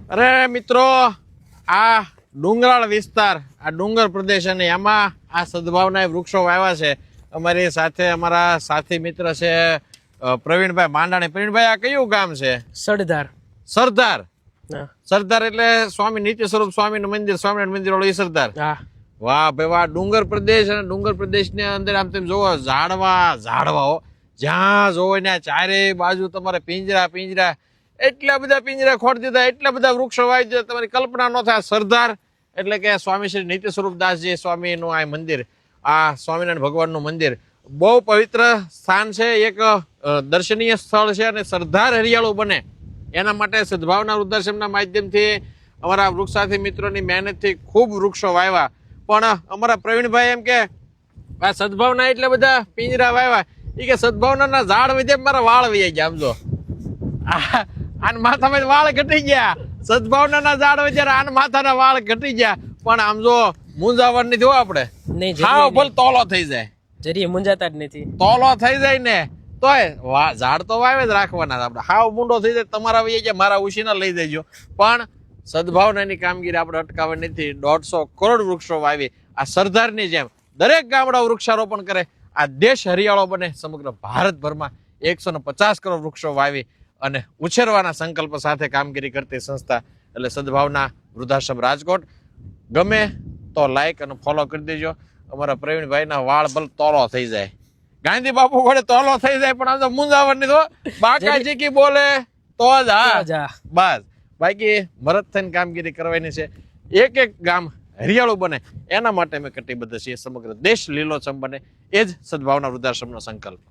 અરે મિત્રો, આ ડુંગરાળ વિસ્તાર, આ ડુંગર પ્રદેશ અને એમાં આ સદભાવના વૃક્ષો વાવ્યા છે. અમારી સાથે અમારા સાથી મિત્ર છે પ્રવીણભાઈ માંડાણી. પ્રવીણભાઈ, આ કયું ગામ છે? સરદાર. સરદાર. સરદાર એટલે સ્વામી નિત્ય સ્વરૂપ સ્વામીનું મંદિર, સ્વામિનારાયણ મંદિર વાળું એ સરદાર. વાહ ભાઈ વાહ. ડુંગર પ્રદેશ અને ડુંગર પ્રદેશની અંદર આમ તમે જોવો ઝાડવાઓ જ્યાં જોવો ને ચારે બાજુ તમારે પિંજરા એટલા બધા પિંજરા ખોટ દીધા, એટલા બધા વૃક્ષો વાવી દીધા, તમારી કલ્પના ન થાય. સરદાર એટલે કે સ્વામી શ્રી નિત્ય સ્વરૂપદાસજી સ્વામીનું આ મંદિર, આ સ્વામિનારાયણ ભગવાનનું મંદિર બહુ પવિત્ર સ્થાન છે, એક દર્શનીય સ્થળ છે અને સરદાર હરિયાળું બને એના માટે સદભાવના વૃદ્ધાશ્રમના માધ્યમથી અમારા વૃક્ષસાથી મિત્રોની મહેનતથી ખૂબ વૃક્ષો વાવ્યા. પણ અમારા પ્રવીણભાઈ એમ કે આ સદભાવના એટલે બધા પિંજરા વાવ્યા, એ કે સદભાવનાના ઝાડ વધે મારા વાળ વહી ગયા. સમજો, આન માથામાં વાળ ઘટી ગયા. સદભાવનાના ઝાડ વધ્યા, આન માથાના વાળ ઘટી ગયા. પણ આમ જો મૂંઝાવણ નથી હો આપણે. હા, ભલે તોલો થઈ જાય, જરીએ મૂંઝાતા જ નથી. તોલો થઈ જાય ને તોય ઝાડ તો વાવે જ રાખવાના. આપણે હાવ મૂંડો થઈ જાય, તમારા વહી જાય, મારા ઉછીના લઈ જજો. પણ સદભાવનાની કામગીરી આપણે અટકાવવાની નથી. 150 કરોડ વૃક્ષો વાવી આ સરદારની જેમ દરેક ગામડા વૃક્ષારોપણ કરે, આ દેશ હરિયાળો બને. સમગ્ર ભારતભરમાં 150 કરોડ વૃક્ષો વાવી અને ઉછેરવાના સંકલ્પ સાથે કામગીરી કરતી સંસ્થા એટલે સદભાવના વૃદ્ધાશ્રમ રાજકોટ. ગમે તો લાઈક અને ફોલો કરી દેજો. અમારા પ્રવીણભાઈના વાળ ભલે તોલો થઈ જાય, ગાંધી બાપુ વડે તોલો થઈ જાય, પણ આમ તો મૂંઝાવણ નહીં. તો બાકાજી કી બોલે તો જ હા, બસ. બાકી મરદ થઈને કામગીરી કરવાની છે. એક એક ગામ હરિયાળું બને એના માટે અમે કટિબદ્ધ છીએ. સમગ્ર દેશ લીલોછમ બને એ જ સદભાવના વૃદ્ધાશ્રમનો સંકલ્પ.